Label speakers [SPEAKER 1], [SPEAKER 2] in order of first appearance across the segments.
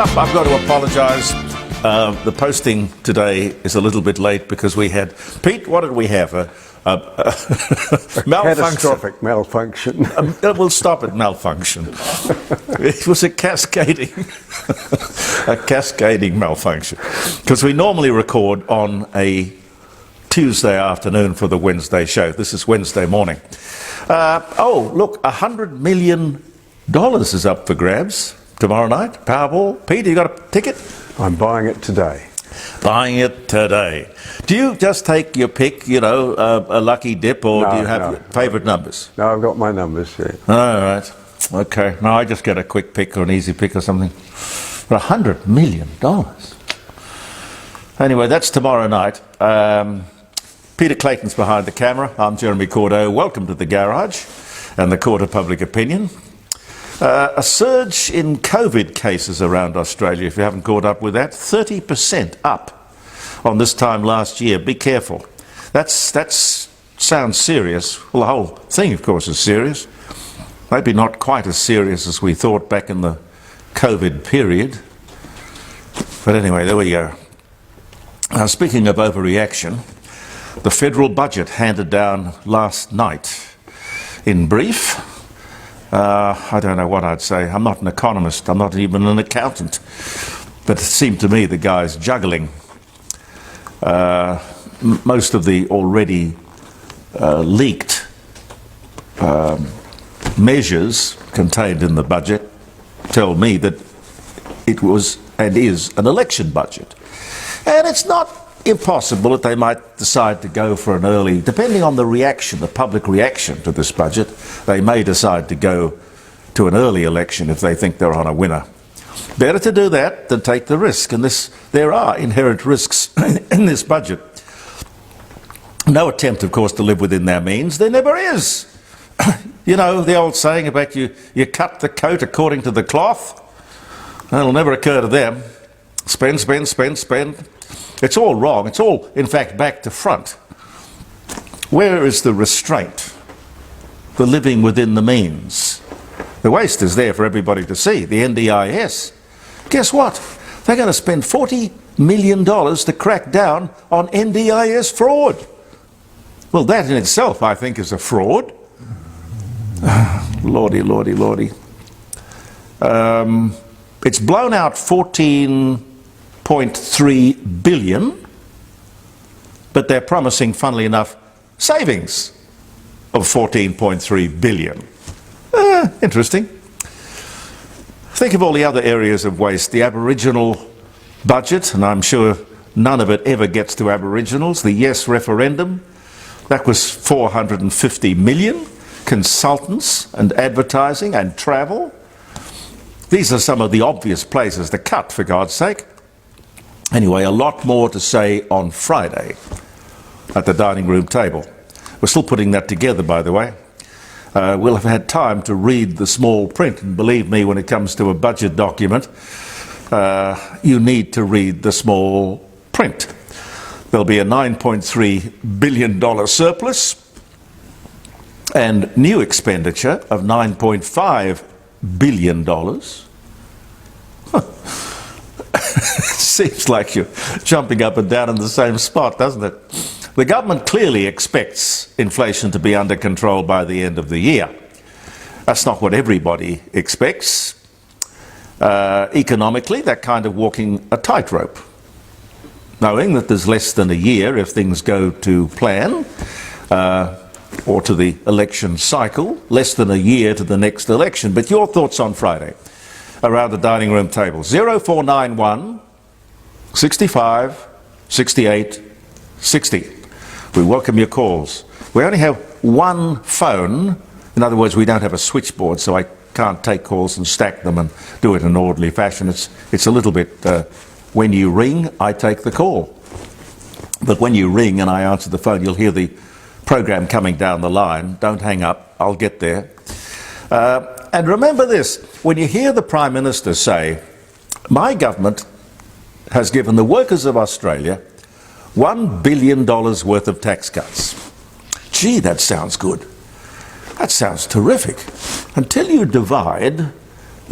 [SPEAKER 1] up. I've got to apologise. The posting today is a little bit late because we had... Pete, what did we have?
[SPEAKER 2] Catastrophic malfunction.
[SPEAKER 1] We'll stop at malfunction. It was a cascading malfunction. Because we normally record on a Tuesday afternoon for the Wednesday show. This is Wednesday morning. Look, $100 million is up for grabs tomorrow night. Powerball. Pete, you got a ticket?
[SPEAKER 2] I'm buying it today.
[SPEAKER 1] Buying it today. Do you just take your pick, a lucky dip, or do you have favourite numbers?
[SPEAKER 2] No, I've got my numbers, yeah.
[SPEAKER 1] All right. Okay. No, I just get a quick pick or an easy pick or something. For $100 million. Anyway, that's tomorrow night. Peter Clayton's behind the camera. I'm Jeremy Cordeaux. Welcome to The Garage and the Court of Public Opinion. A surge in COVID cases around Australia, if you haven't caught up with that. 30% up on this time last year. Be careful. That sounds serious. Well, the whole thing, of course, is serious. Maybe not quite as serious as we thought back in the COVID period. But anyway, there we go. Now, speaking of overreaction, the federal budget handed down last night. In brief, I don't know what I'd say. I'm not an economist. I'm not even an accountant. But it seemed to me the guy's juggling most of the already leaked measures contained in the budget tell me that it was and is an election budget. And it's not impossible that they might decide to go for an early, depending on the reaction, the public reaction to this budget, they may decide to go to an early election if they think they're on a winner. Better to do that than take the risk, and there are inherent risks in this budget. No attempt, of course, to live within their means. There never is. The old saying about you cut the coat according to the cloth. That'll never occur to them. Spend, spend, spend, spend. It's all wrong. It's all, in fact, back to front. Where is the restraint? The living within the means. The waste is there for everybody to see, the NDIS. Guess what? They're going to spend $40 million to crack down on NDIS fraud. Well, that in itself, I think, is a fraud. Lordy, lordy, lordy. It's blown out 14.3 billion, but they're promising, funnily enough, savings of 14.3 billion. Interesting. Think of all the other areas of waste. The Aboriginal budget, and I'm sure none of it ever gets to Aboriginals. The Yes referendum, that was 450 million. Consultants and advertising and travel. These are some of the obvious places to cut, for God's sake. Anyway, a lot more to say on Friday at the dining room table. We're still putting that together, by the way. We'll have had time to read the small print, and believe me, when it comes to a budget document, you need to read the small print. There'll be a $9.3 billion surplus and new expenditure of $9.5 billion. Seems like you're jumping up and down in the same spot, doesn't it? The government clearly expects inflation to be under control by the end of the year. That's not what everybody expects. Economically, they're kind of walking a tightrope, knowing that there's less than a year if things go to plan, or to the election cycle, less than a year to the next election. But your thoughts on Friday around the dining room table. 0491 65 68 60. We welcome your calls. We only have one phone. In other words, we don't have a switchboard, so I can't take calls and stack them and do it in an orderly fashion. It's a little bit, when you ring, I take the call. But when you ring and I answer the phone, you'll hear the program coming down the line. Don't hang up, I'll get there. And remember this, when you hear the Prime Minister say, my government has given the workers of Australia $1 billion worth of tax cuts. Gee, that sounds good. That sounds terrific. Until you divide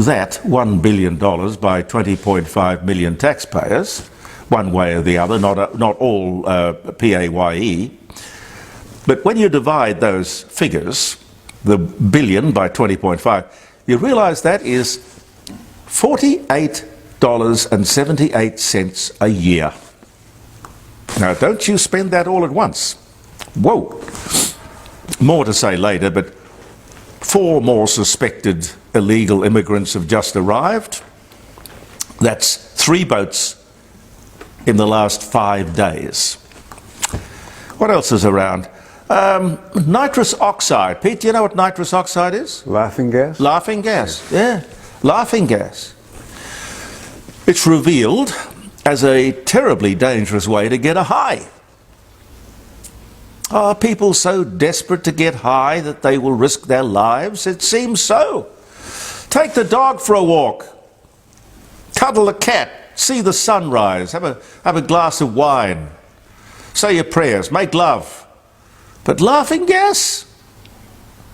[SPEAKER 1] that $1 billion by 20.5 million taxpayers, one way or the other, not all PAYE. But when you divide those figures, the billion by 20.5, you realise that is $48.78 a year. Now, don't you spend that all at once. Whoa. More to say later, but 4 more suspected illegal immigrants have just arrived. That's 3 boats in the last 5 days. What else is around? Nitrous oxide. Pete, do you know what nitrous oxide is?
[SPEAKER 2] Laughing gas?
[SPEAKER 1] Laughing gas, yeah. Laughing gas. It's revealed as a terribly dangerous way to get a high. Are people so desperate to get high that they will risk their lives? It seems so. Take the dog for a walk. Cuddle a cat. See the sunrise. Have a glass of wine. Say your prayers. Make love. But laughing gas?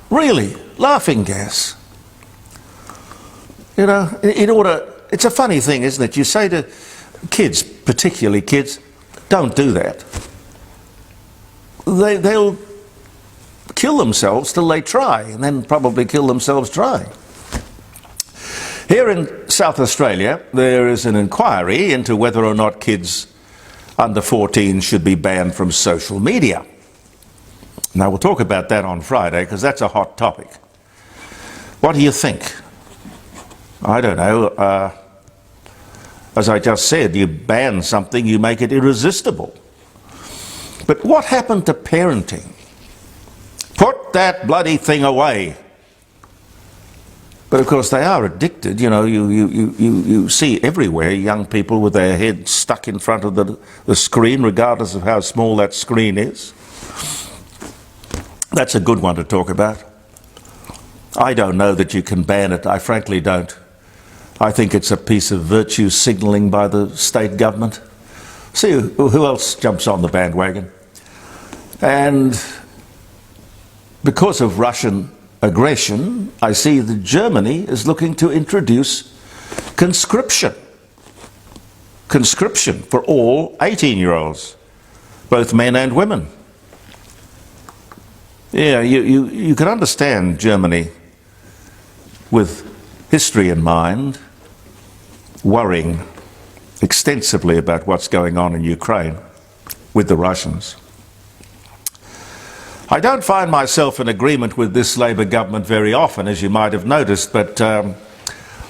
[SPEAKER 1] Really? Laughing gas? You know, it's a funny thing, isn't it? You say to kids, particularly kids, don't do that. They'll kill themselves till they try, and then probably kill themselves trying. Here in South Australia, there is an inquiry into whether or not kids under 14 should be banned from social media. Now, we'll talk about that on Friday, because that's a hot topic. What do you think? I don't know. As I just said, you ban something, you make it irresistible. But what happened to parenting? Put that bloody thing away. But of course they are addicted. You know, you see everywhere young people with their heads stuck in front of the screen, regardless of how small that screen is. That's a good one to talk about. I don't know that you can ban it. I frankly don't. I think it's a piece of virtue signalling by the state government. See who else jumps on the bandwagon. And because of Russian aggression, I see that Germany is looking to introduce conscription. Conscription for all 18-year-olds, both men and women. Yeah, you can understand Germany, with history in mind, worrying extensively about what's going on in Ukraine with the Russians. I don't find myself in agreement with this Labour government very often, as you might have noticed, but the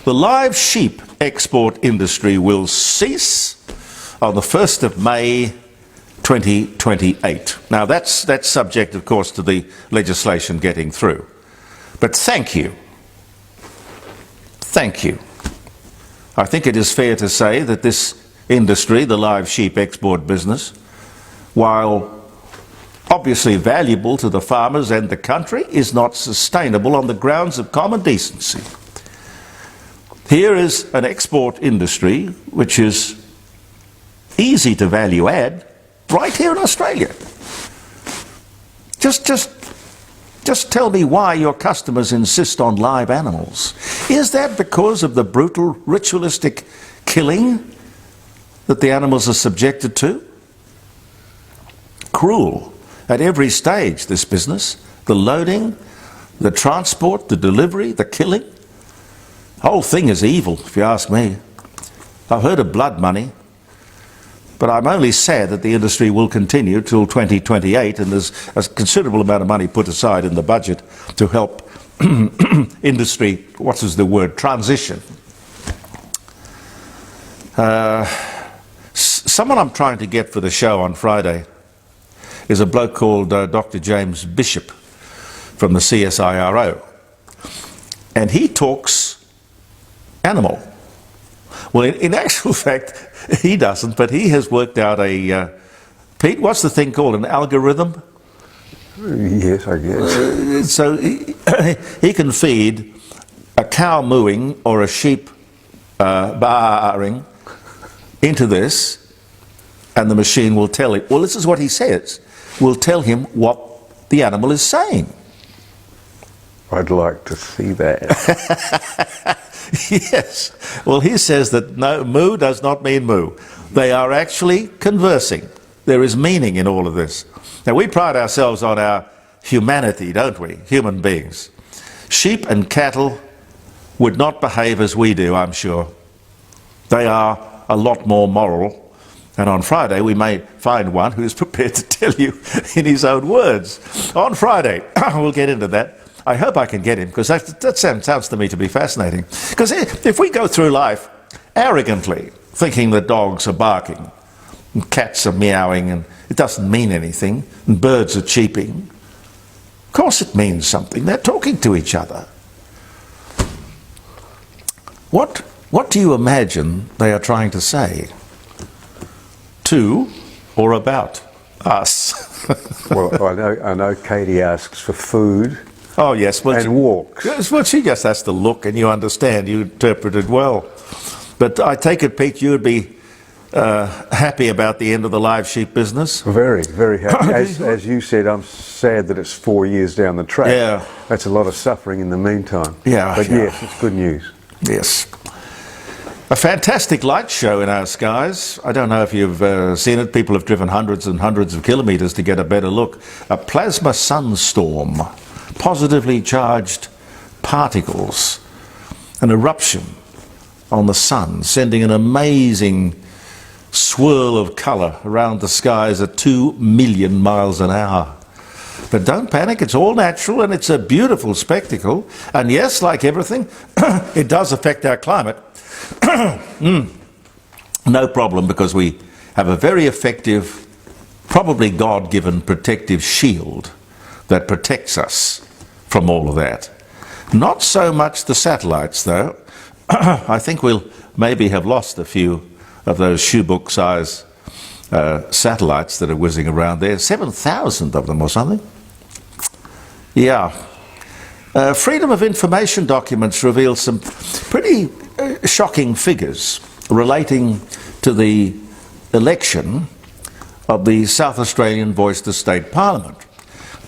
[SPEAKER 1] live sheep export industry will cease on the 1st of May 2028. Now that's subject, of course, to the legislation getting through. But thank you. Thank you. I think it is fair to say that this industry, the live sheep export business, while obviously valuable to the farmers and the country, is not sustainable on the grounds of common decency. Here is an export industry which is easy to value add right here in Australia. Just tell me why your customers insist on live animals. Is that because of the brutal ritualistic killing that the animals are subjected to? Cruel at every stage, this business. The loading, the transport, the delivery, the killing. The whole thing is evil, if you ask me. I've heard of blood money, but I'm only sad that the industry will continue till 2028, and there's a considerable amount of money put aside in the budget to help industry, what is the word, transition. Someone I'm trying to get for the show on Friday is a bloke called Dr. James Bishop from the CSIRO. And he talks animal. Well, in actual fact, he doesn't, but he has worked out a... Pete, what's the thing called? An algorithm?
[SPEAKER 2] Yes, I guess.
[SPEAKER 1] So he can feed a cow mooing or a sheep baaing into this, and the machine will tell it. Well, this is what he says. Will tell him what the animal is saying.
[SPEAKER 2] I'd like to see that.
[SPEAKER 1] Yes. Well, he says that no, moo does not mean moo. They are actually conversing. There is meaning in all of this. Now, we pride ourselves on our humanity, don't we? Human beings. Sheep and cattle would not behave as we do, I'm sure. They are a lot more moral. And on Friday, we may find one who is prepared to tell you in his own words. On Friday, we'll get into that. I hope I can get him, because that sounds to me to be fascinating. Because if we go through life arrogantly, thinking that dogs are barking, and cats are meowing, and it doesn't mean anything, and birds are cheeping, of course it means something. They're talking to each other. What do you imagine they are trying to say? To or about us?
[SPEAKER 2] Well, I know Katie asks for food.
[SPEAKER 1] Oh, yes. Well,
[SPEAKER 2] and walks.
[SPEAKER 1] Well, she just has to look, and you understand. You interpret it well. But I take it, Pete, you would be happy about the end of the live sheep business?
[SPEAKER 2] Very, very happy. As you said, I'm sad that it's 4 years down the track.
[SPEAKER 1] Yeah.
[SPEAKER 2] That's a lot of suffering in the meantime.
[SPEAKER 1] Yeah.
[SPEAKER 2] But yes, it's good news.
[SPEAKER 1] Yes. A fantastic light show in our skies. I don't know if you've seen it. People have driven hundreds and hundreds of kilometres to get a better look. A plasma sunstorm, positively charged particles, an eruption on the sun, sending an amazing swirl of colour around the skies at 2 million miles an hour. But don't panic, it's all natural and it's a beautiful spectacle. And yes, like everything, it does affect our climate. No problem, because we have a very effective, probably God-given protective shield that protects us from all of that. Not so much the satellites, though. I think we'll maybe have lost a few of those shoebook size satellites that are whizzing around there. 7,000 of them or something. Yeah. Freedom of Information documents reveal some pretty shocking figures relating to the election of the South Australian Voice to State Parliament.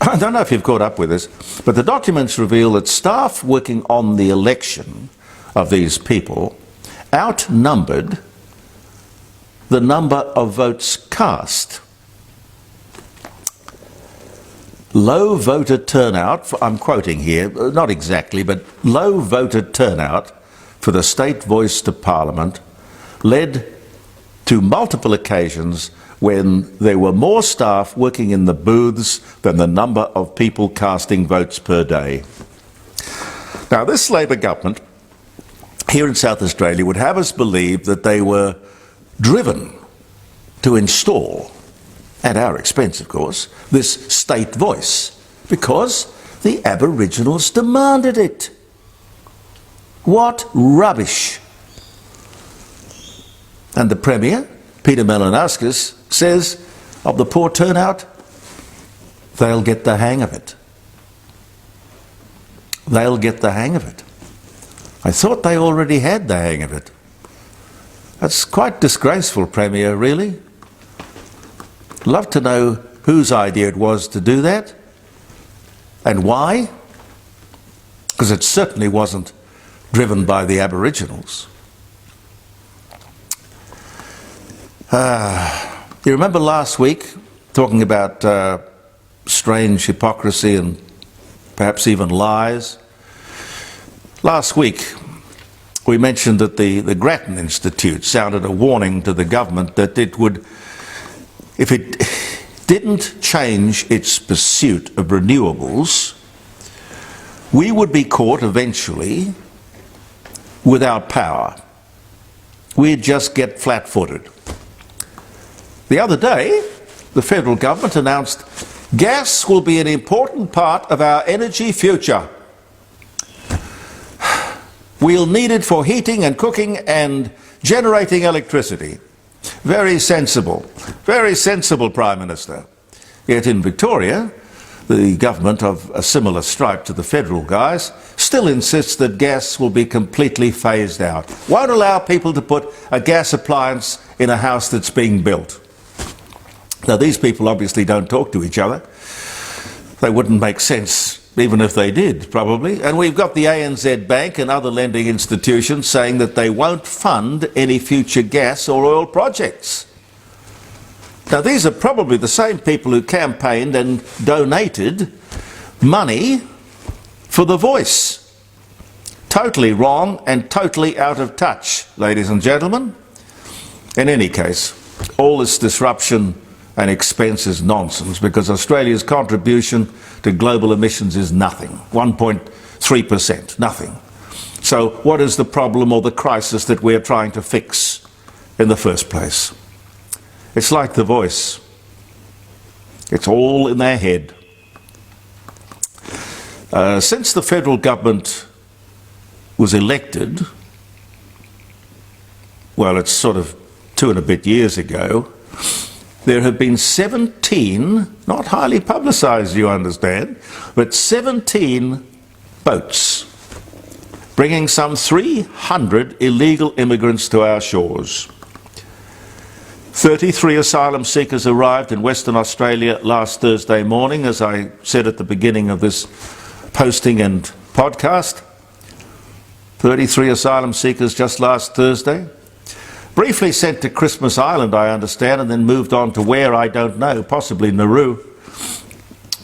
[SPEAKER 1] I don't know if you've caught up with this, but the documents reveal that staff working on the election of these people outnumbered the number of votes cast. Low voter turnout, I'm quoting here, not exactly, but low voter turnout for the state voice to Parliament led to multiple occasions when there were more staff working in the booths than the number of people casting votes per day. Now, this Labor government here in South Australia would have us believe that they were driven to install, at our expense of course, this state voice because the Aboriginals demanded it. What rubbish! And the Premier, Peter Malinauskas, says of the poor turnout, they'll get the hang of it. They'll get the hang of it. I thought they already had the hang of it. That's quite disgraceful, Premier, really. Love to know whose idea it was to do that and why, because it certainly wasn't driven by the Aboriginals. You remember last week talking about strange hypocrisy and perhaps even lies? Last week we mentioned that the Grattan Institute sounded a warning to the government that it would, if it didn't change its pursuit of renewables, we would be caught eventually without power. We'd just get flat-footed. The other day, the federal government announced gas will be an important part of our energy future. We'll need it for heating and cooking and generating electricity. Very sensible, Prime Minister. Yet in Victoria, the government of a similar stripe to the federal guys still insists that gas will be completely phased out. Won't allow people to put a gas appliance in a house that's being built. Now, these people obviously don't talk to each other. They wouldn't make sense even if they did, probably. And we've got the ANZ Bank and other lending institutions saying that they won't fund any future gas or oil projects. Now, these are probably the same people who campaigned and donated money for The Voice. Totally wrong and totally out of touch, ladies and gentlemen. In any case, all this disruption and expense is nonsense, because Australia's contribution to global emissions is nothing, 1.3%, nothing. So what is the problem or the crisis that we're trying to fix in the first place? It's like The Voice. It's all in their head. Since the federal government was elected, well, it's sort of 2 and a bit years ago, there have been 17, not highly publicised, you understand, but 17 boats bringing some 300 illegal immigrants to our shores. 33 asylum seekers arrived in Western Australia last Thursday morning, as I said at the beginning of this posting and podcast. 33 asylum seekers just last Thursday. Briefly sent to Christmas Island, I understand, and then moved on to where, I don't know, possibly Nauru.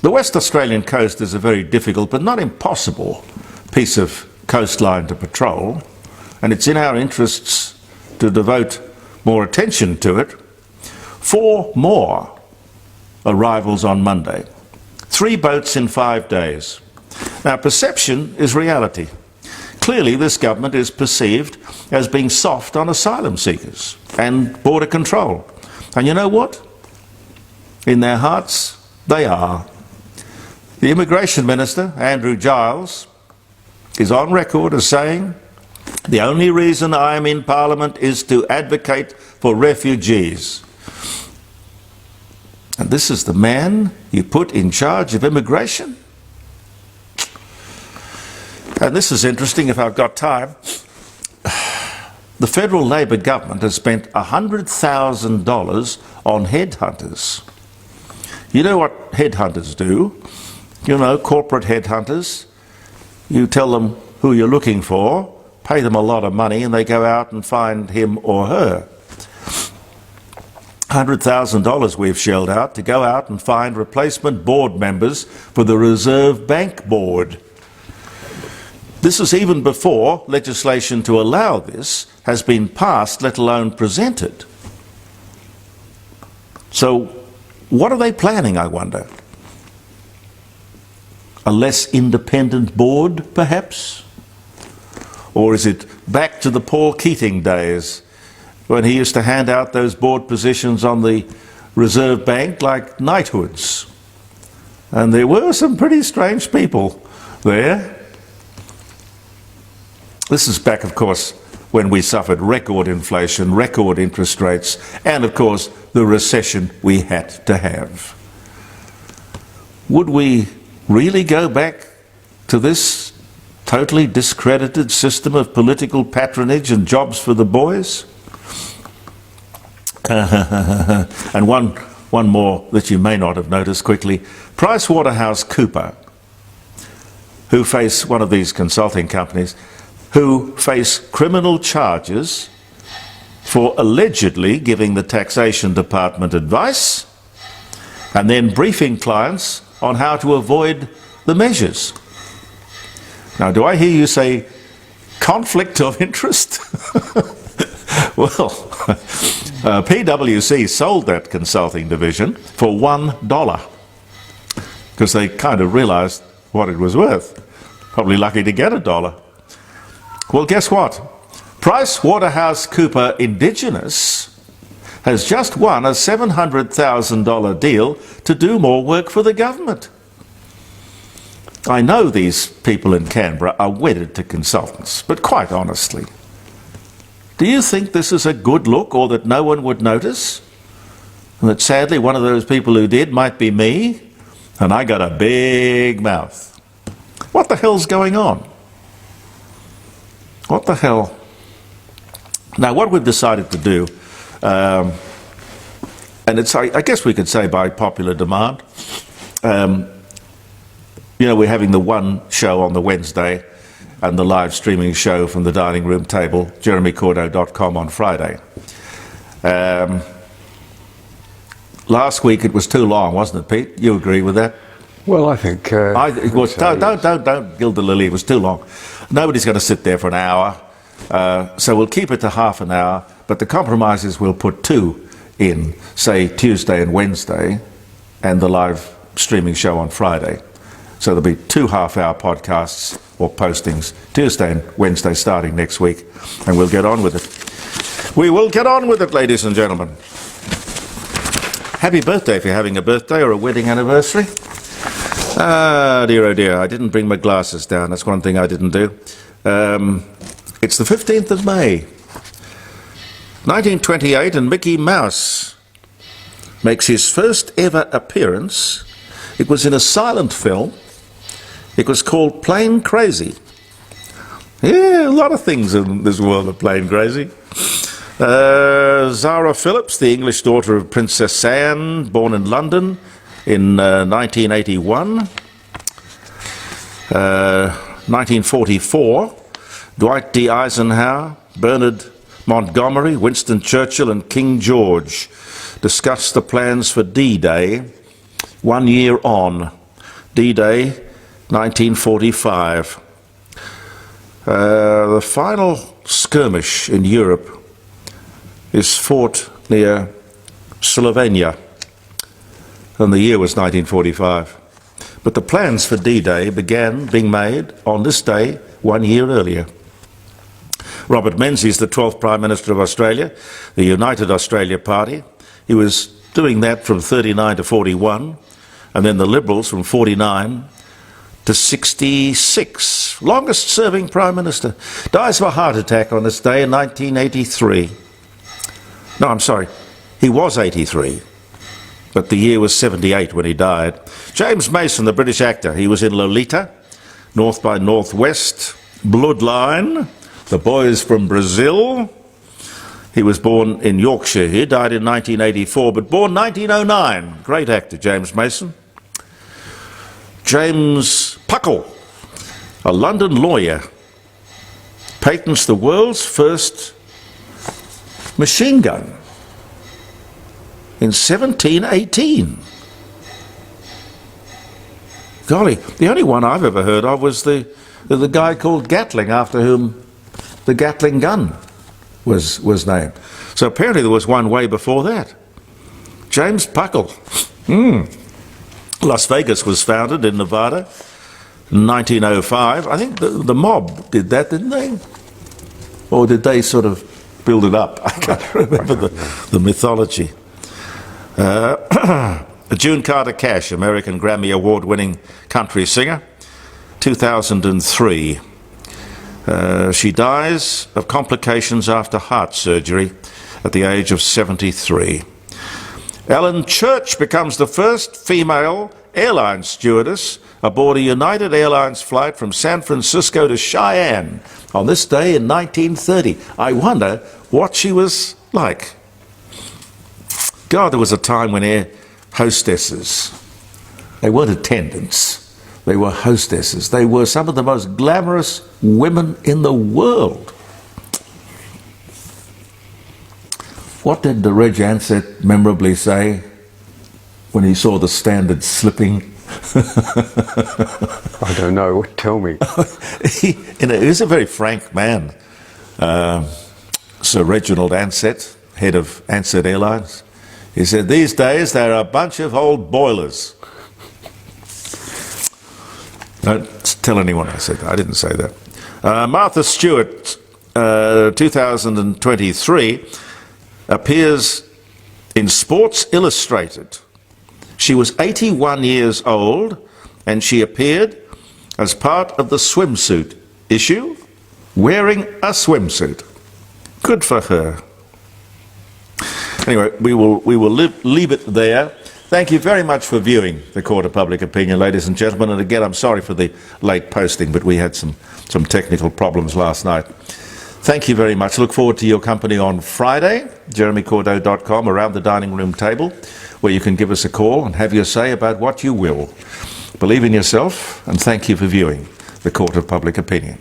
[SPEAKER 1] The West Australian coast is a very difficult but not impossible piece of coastline to patrol, and it's in our interests to devote more attention to it. 4 more arrivals on Monday. 3 boats in 5 days. Now, perception is reality. Clearly, this government is perceived as being soft on asylum seekers and border control. And you know what? In their hearts, they are. The Immigration Minister, Andrew Giles, is on record as saying, "The only reason I am in Parliament is to advocate for refugees." And this is the man you put in charge of immigration? And this is interesting, if I've got time. The federal Labor government has spent $100,000 on headhunters. You know what headhunters do? You know, corporate headhunters. You tell them who you're looking for, pay them a lot of money, and they go out and find him or her. $100,000 we've shelled out to go out and find replacement board members for the Reserve Bank Board. This is even before legislation to allow this has been passed, let alone presented. So what are they planning, I wonder? A less independent board, perhaps? Or is it back to the Paul Keating days, when he used to hand out those board positions on the Reserve Bank like knighthoods? And there were some pretty strange people there. This is back, of course, when we suffered record inflation, record interest rates, and, of course, the recession we had to have. Would we really go back to this totally discredited system of political patronage and jobs for the boys? And one more that you may not have noticed quickly. PricewaterhouseCoopers, who face one of these consulting companies, who face criminal charges for allegedly giving the Taxation Department advice and then briefing clients on how to avoid the measures. Now, do I hear you say conflict of interest? Well, PwC sold that consulting division for $1 because they kind of realised what it was worth. Probably lucky to get $1. Well, guess what? PricewaterhouseCoopers Indigenous has just won a $700,000 deal to do more work for the government. I know these people in Canberra are wedded to consultants, but quite honestly, do you think this is a good look, or that no one would notice? And that sadly one of those people who did might be me, and I got a big mouth. What the hell's going on? What the hell? Now, what we've decided to do, and it's, I guess we could say by popular demand, You know, we're having the one show on the Wednesday and the live streaming show from the dining room table, jeremycordo.com on Friday. Last week it was too long, wasn't it, Pete? You agree with that?
[SPEAKER 2] Well, I think...
[SPEAKER 1] Don't gild the lily, it was too long. Nobody's going to sit there for an hour, so we'll keep it to half an hour, but the compromise is we'll put 2 in, say, Tuesday and Wednesday, and the live streaming show on Friday. So there'll be 2 half-hour podcasts or postings, Tuesday and Wednesday starting next week, and we'll get on with it. We will get on with it, ladies and gentlemen. Happy birthday if you're having a birthday or a wedding anniversary. Ah, dear, oh dear, I didn't bring my glasses down. That's one thing I didn't do. It's the 15th of May, 1928, and Mickey Mouse makes his first ever appearance. It was in a silent film. It was called Plain Crazy. Yeah, a lot of things in this world are plain crazy. Zara Phillips, the English daughter of Princess Anne, born in London in 1981. 1944, Dwight D. Eisenhower, Bernard Montgomery, Winston Churchill and King George discussed the plans for D-Day 1 year on. D-Day 1945. The final skirmish in Europe is fought near Slovenia, and the year was 1945. But the plans for D-Day began being made on this day 1 year earlier. Robert Menzies, the 12th Prime Minister of Australia, the United Australia Party, he was doing that from 39 to 41, and then the Liberals from 49 to 66. Longest serving Prime Minister. Dies of a heart attack on this day in 1983. No, I'm sorry, he was 83, but the year was 78 when he died. James Mason, the British actor, he was in Lolita, North by Northwest, Bloodline, The Boys from Brazil. He was born in Yorkshire. He died in 1984, but born 1909. Great actor, James Mason. James Puckle, a London lawyer, patents the world's first machine gun in 1718. Golly, the only one I've ever heard of was the guy called Gatling, after whom the Gatling gun was named. So apparently there was one way before that. James Puckle. Las Vegas was founded in Nevada in 1905. I think the mob did that, didn't they? Or did they sort of build it up? I can't remember the mythology. June Carter Cash, American Grammy Award-winning country singer, 2003. She dies of complications after heart surgery at the age of 73. Ellen Church becomes the first female airline stewardess aboard a United Airlines flight from San Francisco to Cheyenne on this day in 1930. I wonder what she was like. God, there was a time when air hostesses, they weren't attendants, they were hostesses. They were some of the most glamorous women in the world. What did the Reg Ansett memorably say when he saw the Standard slipping?
[SPEAKER 2] I don't know. Tell me.
[SPEAKER 1] He was a very frank man. Sir Reginald Ansett, head of Ansett Airlines. He said, these days they're a bunch of old boilers. Don't tell anyone I said that. I didn't say that. Martha Stewart, 2023, appears in Sports Illustrated. She was 81 years old, and she appeared as part of the swimsuit issue, wearing a swimsuit. Good for her. Anyway, we will leave it there. Thank you very much for viewing the Court of Public Opinion, ladies and gentlemen. And again, I'm sorry for the late posting, but we had some technical problems last night. Thank you very much. Look forward to your company on Friday, jeremycordo.com, around the dining room table, where you can give us a call and have your say about what you will. But Believe in yourself, and thank you for viewing the Court of Public Opinion.